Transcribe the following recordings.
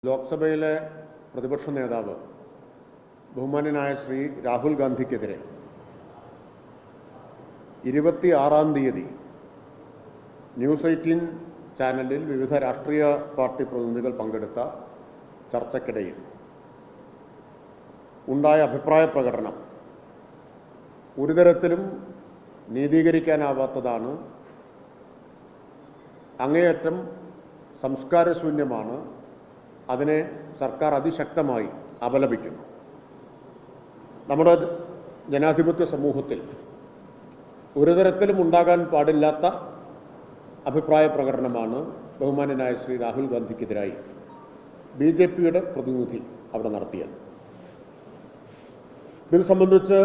ലോക്സഭയിലെ പ്രതിപക്ഷ നേതാവ് ബഹുമാന്യനായ ശ്രീ രാഹുൽ ഗാന്ധിക്കെതിരെ 26-ാം തീയതി ന്യൂസ് 18 ചാനലിൽ വിവിധ രാഷ്ട്രീയ പാർട്ടി പ്രതിനിധികൾ പങ്കെടുത്ത ചർച്ചയ്ക്കിടയിൽ ഉണ്ടായ അഭിപ്രായ പ്രകടനം ഒരു തരത്തിലും നീതീകരിക്കാനാവാത്തതാണ്, അങ്ങേയറ്റം സംസ്കാരശൂന്യമാണ്. അതിനെ സർക്കാർ അതിശക്തമായി അപലപിക്കുന്നു. നമ്മുടെ ജനാധിപത്യ സമൂഹത്തിൽ ഒരു തരത്തിലും ഉണ്ടാകാൻ പാടില്ലാത്ത അഭിപ്രായ പ്രകടനമാണ് ബഹുമാന്യനായ ശ്രീ രാഹുൽ ഗാന്ധിക്കെതിരായി BJPയുടെ പ്രതിനിധി അവിടെ നടത്തിയത്. ഇത് സംബന്ധിച്ച്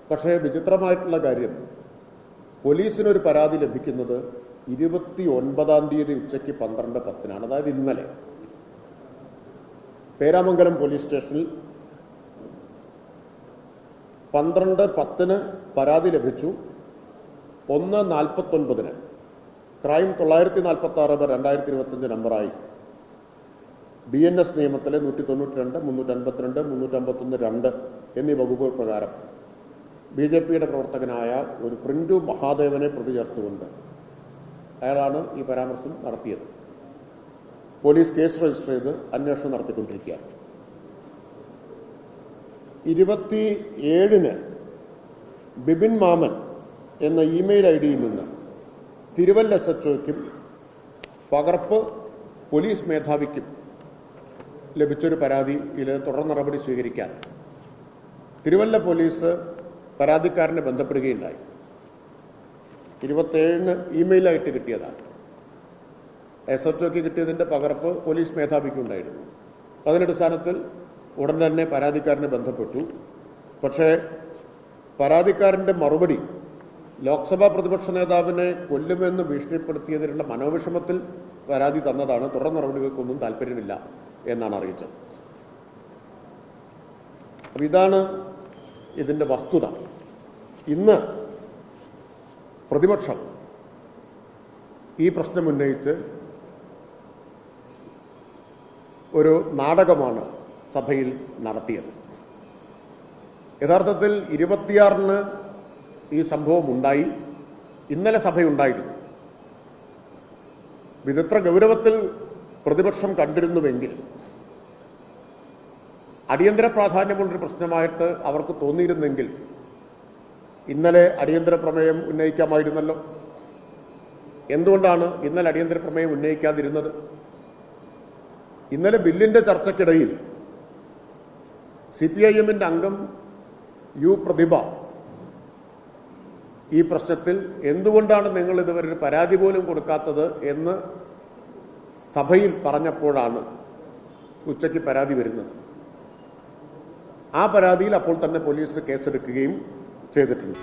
പക്ഷേ വിചിത്രമായിട്ടുള്ള കാര്യം, പോലീസിനൊരു പരാതി ലഭിക്കുന്നത് 29-ാം തീയതി ഉച്ചയ്ക്ക് 12:10 അതായത് ഇന്നലെ പേരാമംഗലം പോലീസ് സ്റ്റേഷനിൽ 12:10 പരാതി ലഭിച്ചു. 1:49 ക്രൈം 946/2025 നമ്പറായി BNS നിയമത്തിലെ 192, 352, 351(2) എന്നീ വകുപ്പുകൾ പ്രകാരം BJPയുടെ പ്രവർത്തകനായ ഒരു പ്രിന്റു മഹാദേവനെ പ്രതി ചേർത്തുകൊണ്ട് അയാളാണ് ഈ പരാമർശം നടത്തിയത്. പോലീസ് കേസ് രജിസ്റ്റർ ചെയ്ത് അന്വേഷണം നടത്തിക്കൊണ്ടിരിക്കുകയാണ്. 27-ന് ബിബിൻ മാമൻ എന്ന ഇമെയിൽ ഐഡിയിൽ നിന്ന് തിരുവല്ല SHOയ്ക്കും പകർപ്പ് പോലീസ് മേധാവിക്കും ലഭിച്ചൊരു പരാതിയിൽ തുടർ നടപടി സ്വീകരിക്കാൻ തിരുവല്ല പോലീസ് പരാതിക്കാരനെ ബന്ധപ്പെടുകയുണ്ടായി. 27-ന് ഇമെയിലായിട്ട് കിട്ടിയതാണ്. SHOയ്ക്ക് കിട്ടിയതിൻ്റെ പകർപ്പ് പോലീസ് മേധാവിക്കും ഉണ്ടായിരുന്നു. അതിനടിസ്ഥാനത്തിൽ ഉടൻ തന്നെ പരാതിക്കാരനെ ബന്ധപ്പെട്ടു. പക്ഷേ പരാതിക്കാരൻ്റെ മറുപടി ലോക്സഭാ പ്രതിപക്ഷ നേതാവിനെ കൊല്ലുമെന്ന് ഭീഷണിപ്പെടുത്തിയതിനുള്ള മനോവിഷമത്തിൽ പരാതി തന്നതാണ്, തുടർ നടപടികൾക്കൊന്നും താല്പര്യമില്ല എന്നാണ് അറിയിച്ചത്. അപ്പം ഇതാണ് ഇതിൻ്റെ വസ്തുത. ഇന്ന് പ്രതിപക്ഷം ഈ പ്രശ്നം ഉന്നയിച്ച് ഒരു നാടകമാണ് സഭയിൽ നടത്തിയത്. യഥാർത്ഥത്തിൽ 26-ന് ഈ സംഭവം ഉണ്ടായി. ഇന്നലെ സഭയുണ്ടായിരുന്നു. വിദഗ്ധ ഗൗരവത്തിൽ പ്രതിപക്ഷം കണ്ടിരുന്നുവെങ്കിൽ അടിയന്തര പ്രാധാന്യമുള്ളൊരു പ്രശ്നമായിട്ട് അവർക്ക് തോന്നിയിരുന്നെങ്കിൽ ഇന്നലെ അടിയന്തര പ്രമേയം ഉന്നയിക്കാമായിരുന്നല്ലോ. എന്തുകൊണ്ടാണ് ഇന്നലെ അടിയന്തര പ്രമേയം ഉന്നയിക്കാതിരുന്നത്? ഇന്നലെ ബില്ലിന്റെ ചർച്ചയ്ക്കിടയിൽ CPIM-ന്റെ അംഗം യു പ്രതിഭ ഈ പ്രശ്നത്തിൽ എന്തുകൊണ്ടാണ് നിങ്ങൾ ഇതുവരെ ഒരു പരാതി പോലും കൊടുക്കാത്തത് എന്ന് സഭയിൽ പറഞ്ഞപ്പോഴാണ് ഉച്ചയ്ക്ക് പരാതി വരുന്നത്. ആ പരാതിയിൽ അപ്പോൾ തന്നെ പോലീസ് കേസെടുക്കുകയും ചെയ്തിട്ടുണ്ട്.